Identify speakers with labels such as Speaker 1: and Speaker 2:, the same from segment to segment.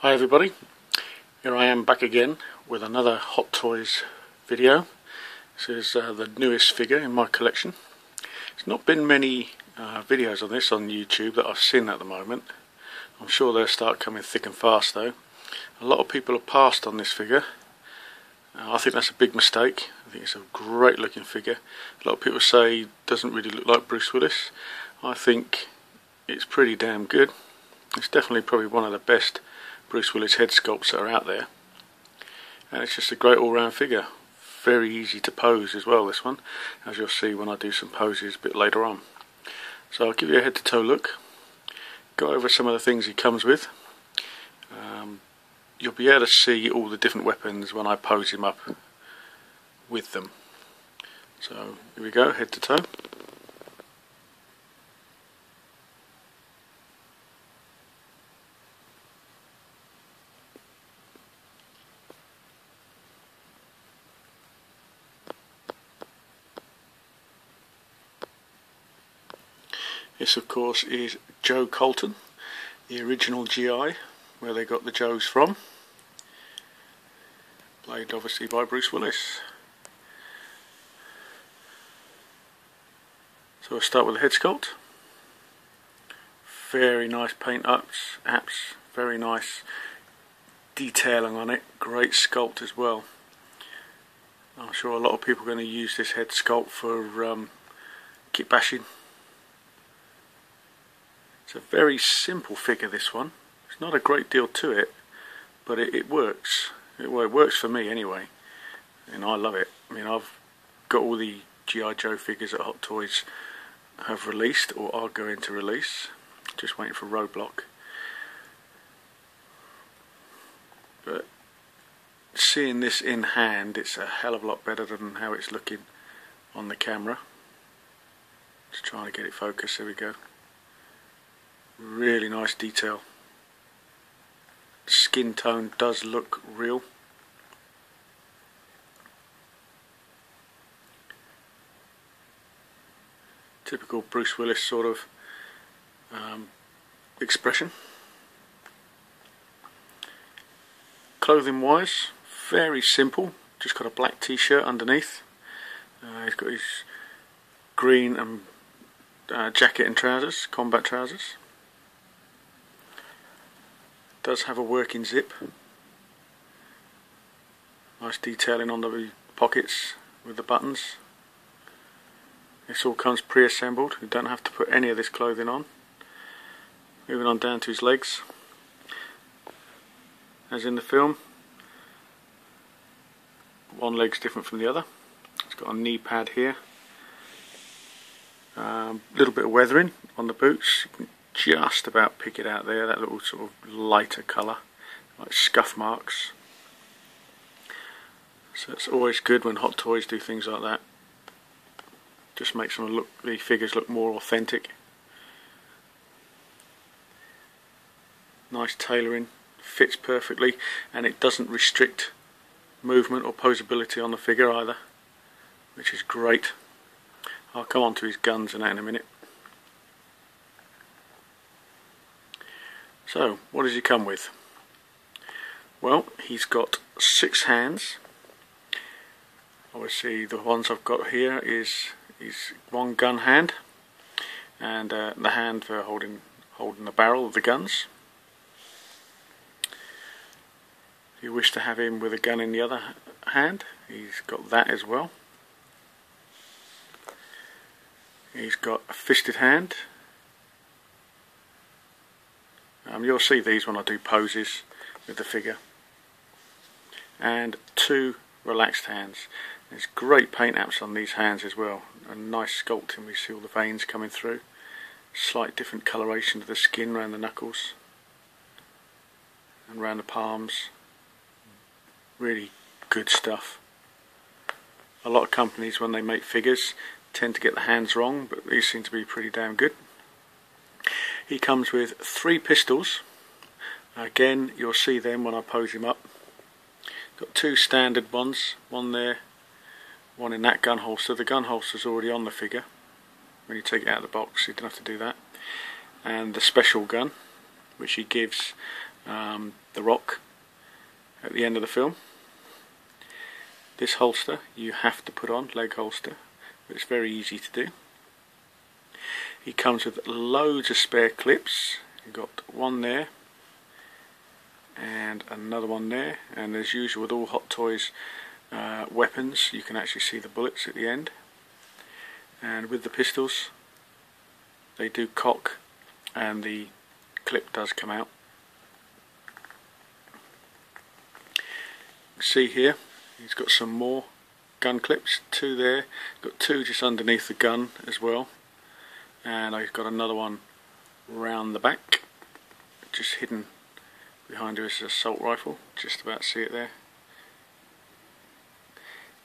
Speaker 1: Hi everybody, here I am back again with another Hot Toys video. This is the newest figure in my collection. There's not been many videos on this on YouTube that I've seen at the moment. I'm sure they'll start coming thick and fast though. A lot of people have passed on this figure. I think that's a big mistake. I think it's a great looking figure. A lot of people say it doesn't really look like Bruce Willis. I think it's pretty damn good. It's definitely probably one of the best Bruce Willis head sculpts that are out there, and it's just a great all-round figure. Very easy to pose as well, this one, as you'll see when I do some poses a bit later on. So I'll give you a head-to-toe look, go over some of the things he comes with. You'll be able to see all the different weapons when I pose him up with them. So here we go, head to toe. This of course is Joe Colton, the original G.I, where they got the Joes from. Played obviously by Bruce Willis. So we'll start with the head sculpt. Very nice paint apps, very nice detailing on it, great sculpt as well. I'm sure a lot of people are going to use this head sculpt for kit bashing. It's a very simple figure, this one. There's not a great deal to it, but it works. It works for me anyway, and I love it. I mean, I've got all the G.I. Joe figures that Hot Toys have released or are going to release. Just waiting for Roadblock. But seeing this in hand, it's a hell of a lot better than how it's looking on the camera. Just trying to get it focused. There we go. Really nice detail. The skin tone does look real. Typical Bruce Willis sort of expression. Clothing wise, very simple. Just got a black t-shirt underneath. He's got his green and jacket and trousers, combat trousers. Does have a working zip. Nice detailing on the pockets with the buttons. This all comes pre-assembled. You don't have to put any of this clothing on. Moving on down to his legs. As in the film, one leg's different from the other. It's got a knee pad here. Little bit of weathering on the boots. You can just about pick it out there, that little sort of lighter colour, like scuff marks. So it's always good when Hot Toys do things like that. Just makes them look, the figures look more authentic. Nice tailoring, fits perfectly, and it doesn't restrict movement or posability on the figure either, which is great. I'll come on to his guns and that in a minute. So, what does he come with? Well, he's got 6 hands. Obviously the ones I've got here is one gun hand, and the hand for holding the barrel of the guns. If you wish to have him with a gun in the other hand, he's got that as well. He's got a fisted hand. You'll see these when I do poses with the figure. And 2 relaxed hands. There's great paint apps on these hands as well. A nice sculpting, we see all the veins coming through. Slight different coloration to the skin around the knuckles and around the palms. Really good stuff. A lot of companies, when they make figures, tend to get the hands wrong, but these seem to be pretty damn good. He comes with 3 pistols. Again, you'll see them when I pose him up. Got 2 standard ones, one there, one in that gun holster. The gun holster's already on the figure. When you take it out of the box, you don't have to do that. And the special gun, which he gives The Rock at the end of the film. This holster you have to put on, leg holster, but it's very easy to do. He comes with loads of spare clips. You've got one there and another one there, and as usual with all Hot Toys weapons, you can actually see the bullets at the end. And with the pistols, they do cock and the clip does come out. See here, he's got some more gun clips, two there, got two just underneath the gun as well, and I've got another one round the back, just hidden behind his assault rifle, just about see it there.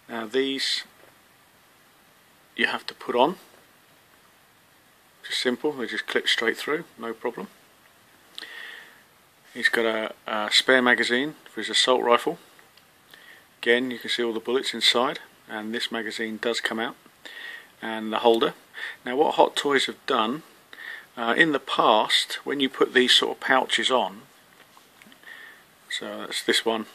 Speaker 1: Now these you have to put on, just simple, they just clip straight through, no problem. He's got a spare magazine for his assault rifle. Again, you can see all the bullets inside, and this magazine does come out, and the holder. Now what Hot Toys have done, in the past, when you put these sort of pouches on, so that's this one,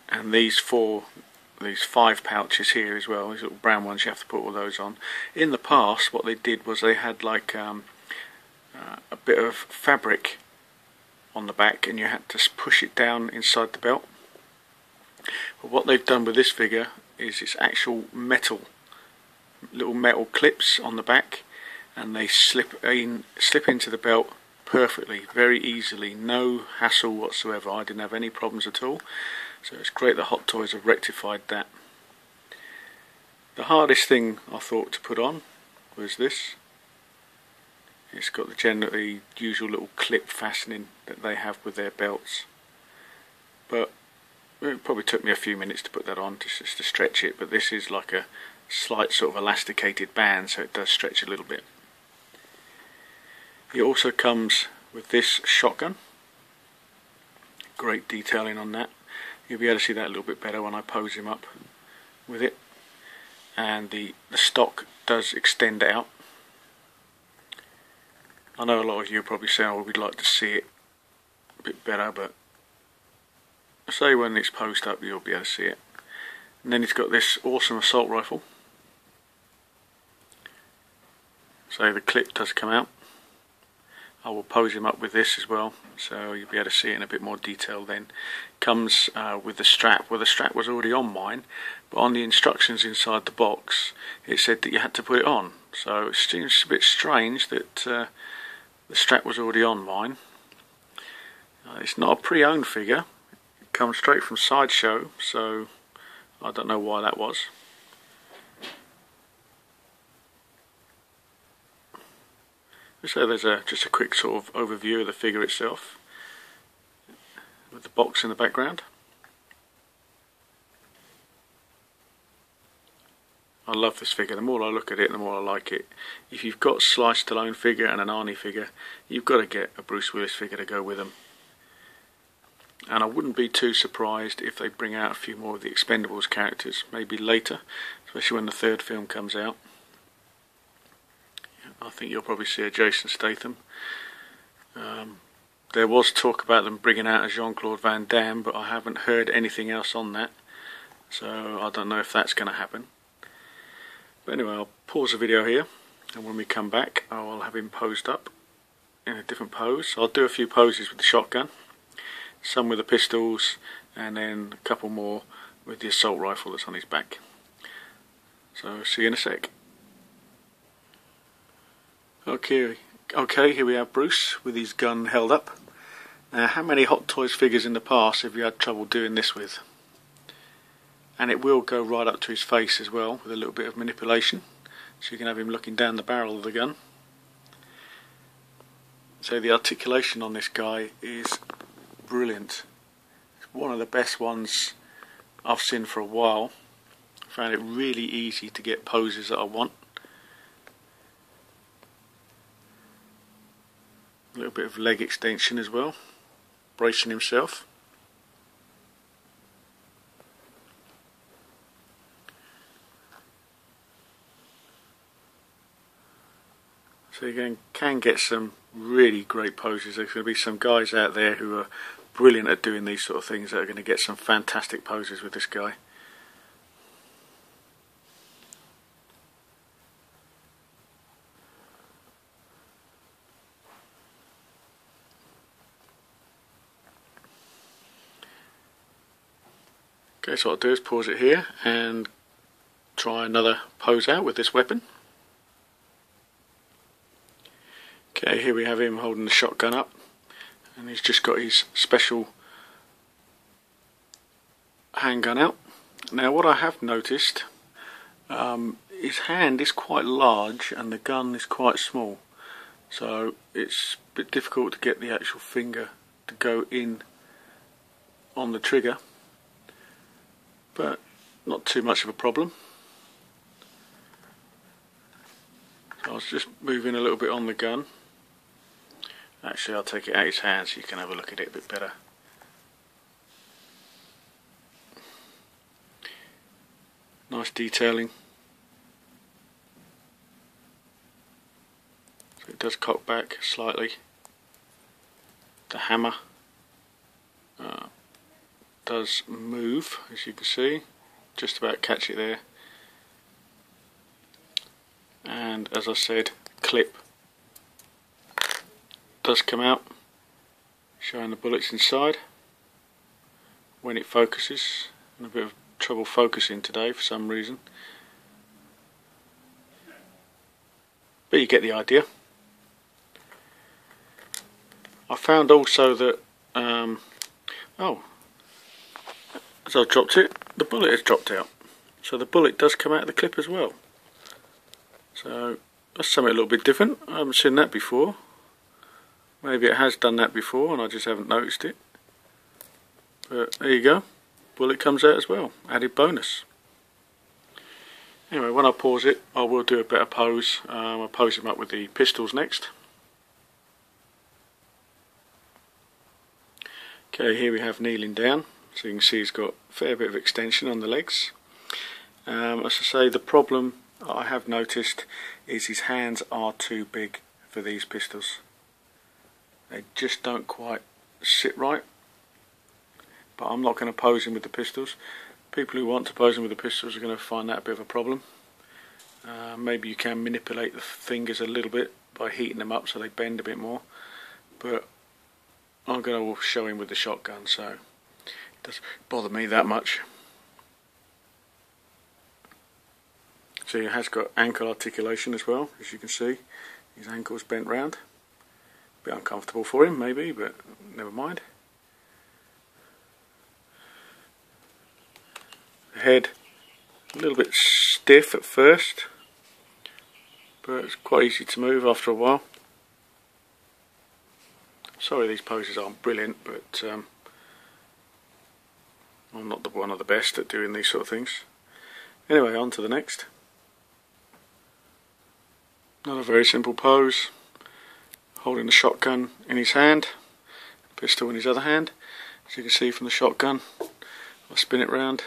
Speaker 1: and these 5 pouches here as well, these little brown ones, you have to put all those on. In the past, what they did was they had like a bit of fabric on the back, and you had to push it down inside the belt. But what they've done with this figure is it's actual little metal clips on the back, and they slip into the belt perfectly, very easily, no hassle whatsoever. I didn't have any problems at all, so it's great that Hot Toys have rectified that. The hardest thing I thought to put on was this. It's got the usual little clip fastening that they have with their belts, but it probably took me a few minutes to put that on, just to stretch it, but this is like a slight sort of elasticated band, so it does stretch a little bit. It also comes with this shotgun. Great detailing on that. You'll be able to see that a little bit better when I pose him up with it. And the stock does extend out. I know a lot of you are probably saying, oh, we'd like to see it a bit better, but I say when it's posed up you'll be able to see it. And then he's got this awesome assault rifle. So the clip does come out. I will pose him up with this as well, so you'll be able to see it in a bit more detail then. Comes with the strap. Well, the strap was already on mine, but on the instructions inside the box it said that you had to put it on. So it seems a bit strange that the strap was already on mine. It's not a pre-owned figure. It comes straight from Sideshow, so I don't know why that was. So there's just a quick sort of overview of the figure itself, with the box in the background. I love this figure. The more I look at it, the more I like it. If you've got a Sly Stallone figure and an Arnie figure, you've got to get a Bruce Willis figure to go with them. And I wouldn't be too surprised if they bring out a few more of the Expendables characters, maybe later, especially when the third film comes out. I think you'll probably see a Jason Statham. There was talk about them bringing out a Jean-Claude Van Damme, but I haven't heard anything else on that, so I don't know if that's going to happen. But anyway, I'll pause the video here, and when we come back I'll have him posed up in a different pose. I'll do a few poses with the shotgun, some with the pistols, and then a couple more with the assault rifle that's on his back. So see you in a sec. Okay, here we have Bruce with his gun held up. Now, how many Hot Toys figures in the past have you had trouble doing this with? And it will go right up to his face as well, with a little bit of manipulation, so you can have him looking down the barrel of the gun. So the articulation on this guy is brilliant. It's one of the best ones I've seen for a while. I found it really easy to get poses that I want. A little bit of leg extension as well, bracing himself. So you can get some really great poses. There's going to be some guys out there who are brilliant at doing these sort of things that are going to get some fantastic poses with this guy. Okay, so what I'll do is pause it here and try another pose out with this weapon. Okay, here we have him holding the shotgun up, and he's just got his special handgun out. Now what I have noticed, his hand is quite large and the gun is quite small, so it's a bit difficult to get the actual finger to go in on the trigger, but not too much of a problem. So I was just moving a little bit on the gun. Actually, I'll take it out of his hand so you can have a look at it a bit better. Nice detailing. So it does cock back slightly. The hammer does move, as you can see. Just about catch it there. And as I said, clip does come out, showing the bullets inside when it focuses. And a bit of trouble focusing today for some reason, but you get the idea. I found also that as I dropped it, the bullet has dropped out, so the bullet does come out of the clip as well. So that's something a little bit different. I haven't seen that before. Maybe it has done that before and I just haven't noticed it, but there you go. Bullet comes out as well, added bonus. Anyway, when I pause it, I will do a better pose. I'll pose him up with the pistols next. Okay, here we have kneeling down, so you can see he's got a fair bit of extension on the legs. As I say, the problem I have noticed is his hands are too big for these pistols. They just don't quite sit right. But I'm not going to pose him with the pistols. People who want to pose him with the pistols are going to find that a bit of a problem. Maybe you can manipulate the fingers a little bit by heating them up so they bend a bit more, but I'm going to show him with the shotgun, so it doesn't bother me that much. So he has got ankle articulation as well, as you can see. His ankle's bent round. A bit uncomfortable for him maybe, but never mind. Head a little bit stiff at first, but it's quite easy to move after a while. Sorry these poses aren't brilliant, but I'm not one of the best at doing these sort of things. Anyway, on to the next. Another very simple pose, holding the shotgun in his hand, pistol in his other hand. As you can see from the shotgun, I'll spin it round.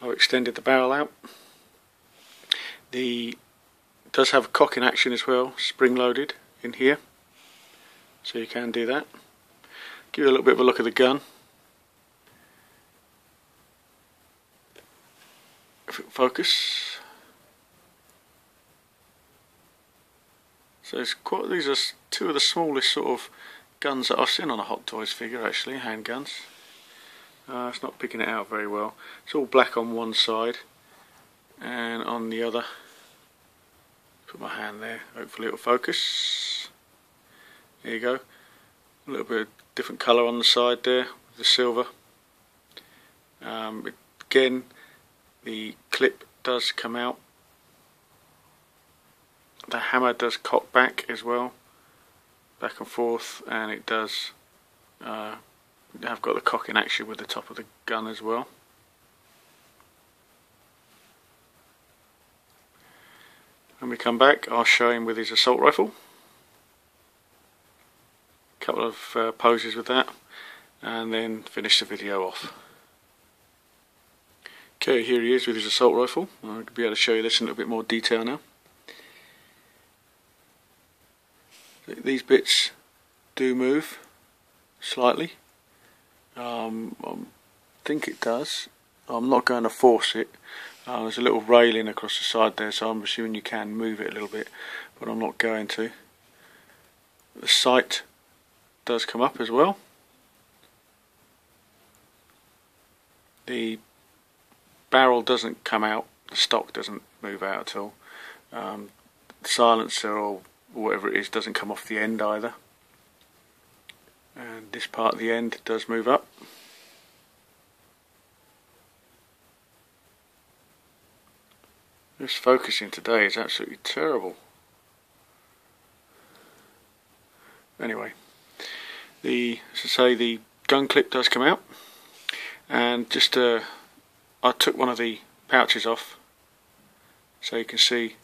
Speaker 1: I've extended the barrel out. It does have a cocking action as well, spring loaded in here, so you can do that. Give you a little bit of a look at the gun. If it focus. So these are two of the smallest sort of guns that I've seen on a Hot Toys figure, actually, handguns. It's not picking it out very well. It's all black on one side and on the other. Put my hand there, hopefully it'll focus. There you go. A little bit of different colour on the side there with the silver. Again, the clip does come out. The hammer does cock back as well, back and forth, and it does have got the cocking action with the top of the gun as well. When we come back, I'll show him with his assault rifle. A couple of poses with that, and then finish the video off. Okay, here he is with his assault rifle. I'll be able to show you this in a little bit more detail now. These bits do move slightly. I think it does. I'm not going to force it. There's a little railing across the side there, so I'm assuming you can move it a little bit, but I'm not going to. The sight does come up as well. The barrel doesn't come out, the stock doesn't move out at all. The silencer or whatever it is doesn't come off the end either. And this part of the end does move up. This focusing today is absolutely terrible. Anyway, as I say, the gun clip does come out, and just I took one of the pouches off so you can see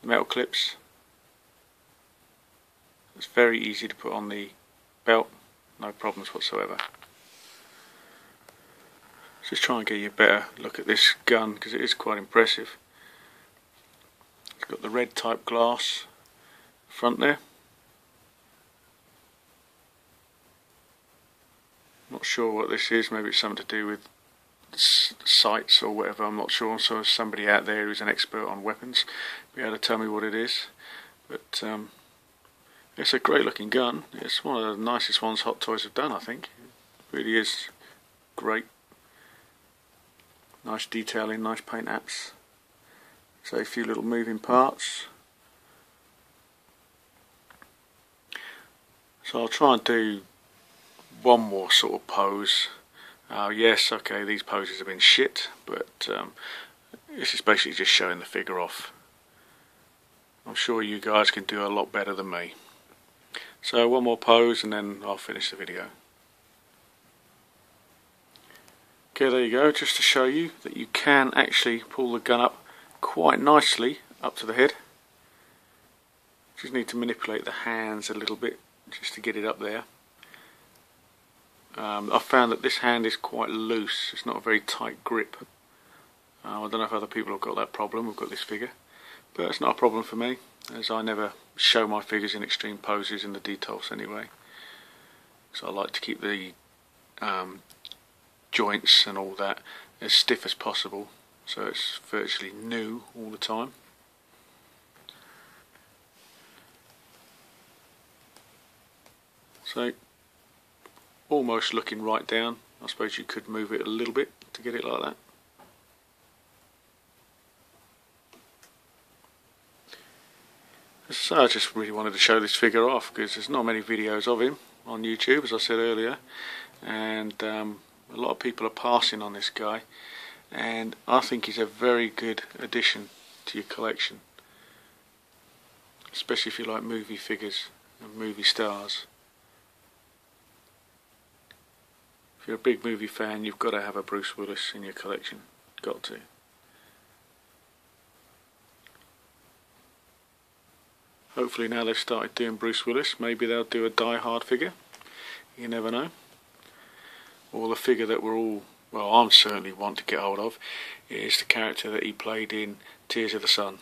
Speaker 1: the metal clips. It's very easy to put on the belt, no problems whatsoever. Just try and get you a better look at this gun because it is quite impressive. It's got the red type glass front there. Not sure what this is, maybe it's something to do with sights or whatever, I'm not sure. So somebody out there who's an expert on weapons be able to tell me what it is. But it's a great looking gun. It's one of the nicest ones Hot Toys have done, I think. It really is great. Nice detailing, nice paint apps. So a few little moving parts. So I'll try and do one more sort of pose. Yes, okay, these poses have been shit, but this is basically just showing the figure off. I'm sure you guys can do a lot better than me. So one more pose and then I'll finish the video. Okay, there you go, just to show you that you can actually pull the gun up quite nicely up to the head. Just need to manipulate the hands a little bit just to get it up there. I've found that this hand is quite loose, it's not a very tight grip. I don't know if other people have got that problem, we've got this figure. But it's not a problem for me, as I never show my figures in extreme poses in the details anyway. So I like to keep the joints and all that as stiff as possible, so it's virtually new all the time. So almost looking right down. I suppose you could move it a little bit to get it like that. So I just really wanted to show this figure off because there's not many videos of him on YouTube, as I said earlier, and a lot of people are passing on this guy, and I think he's a very good addition to your collection, especially if you like movie figures and movie stars. If you're a big movie fan, you've got to have a Bruce Willis in your collection. Got to. Hopefully now they've started doing Bruce Willis, maybe they'll do a Die Hard figure. You never know. Or the figure that we're all, well, I'm certainly want to get hold of, is the character that he played in Tears of the Sun.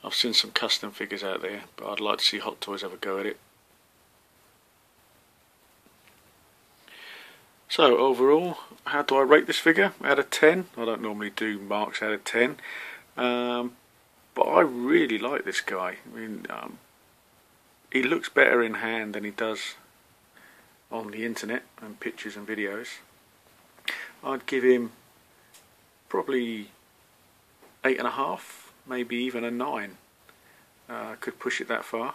Speaker 1: I've seen some custom figures out there, but I'd like to see Hot Toys have a go at it. So overall, how do I rate this figure out of 10? I don't normally do marks out of 10, but I really like this guy. I mean, he looks better in hand than he does on the internet and pictures and videos. I'd give him probably 8.5, maybe even a 9. I could push it that far,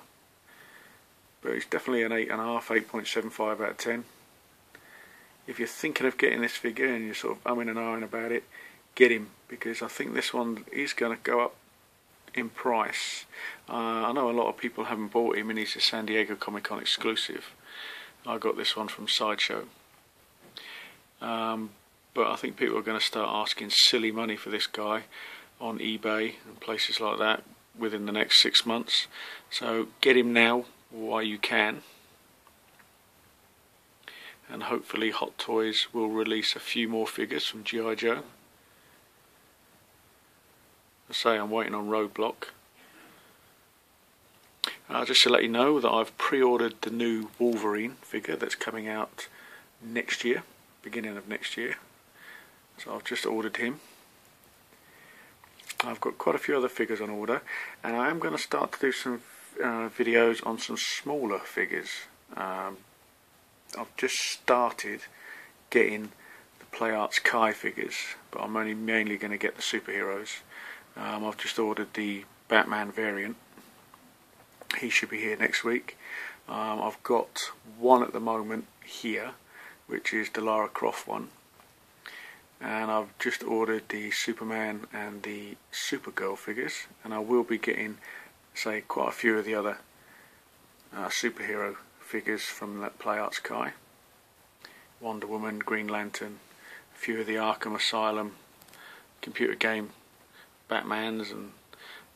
Speaker 1: but it's definitely an 8.5, 8.75 out of 10. If you're thinking of getting this figure and you're sort of umming and ahhing about it, get him, because I think this one is going to go up in price. I know a lot of people haven't bought him and he's a San Diego Comic Con exclusive. I got this one from Sideshow. But I think people are going to start asking silly money for this guy on eBay and places like that within the next 6 months. So get him now while you can. And hopefully Hot Toys will release a few more figures from G.I. Joe. I say I'm waiting on Roadblock. Just to let you know that I've pre-ordered the new Wolverine figure that's coming out next year, beginning of next year. So I've just ordered him. I've got quite a few other figures on order, and I am going to start to do some videos on some smaller figures. I've just started getting the Play Arts Kai figures, but I'm only mainly going to get the superheroes. I've just ordered the Batman variant. He should be here next week. I've got one at the moment here, which is the Lara Croft one. And I've just ordered the Superman and the Supergirl figures, and I will be getting, say, quite a few of the other superhero figures from that Play Arts Kai. Wonder Woman, Green Lantern, a few of the Arkham Asylum computer game Batmans and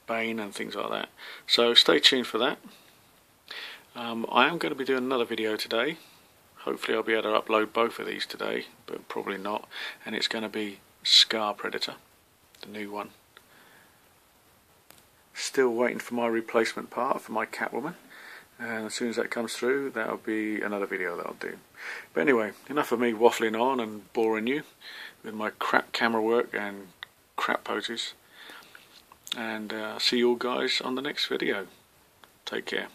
Speaker 1: Bane and things like that. So stay tuned for that. I am going to be doing another video today. Hopefully I'll be able to upload both of these today, but probably not. And it's going to be Scar Predator, the new one. Still waiting for my replacement part for my Catwoman, and as soon as that comes through, that'll be another video that I'll do. But anyway, enough of me waffling on and boring you with my crap camera work and crap poses. And see you all guys on the next video. Take care.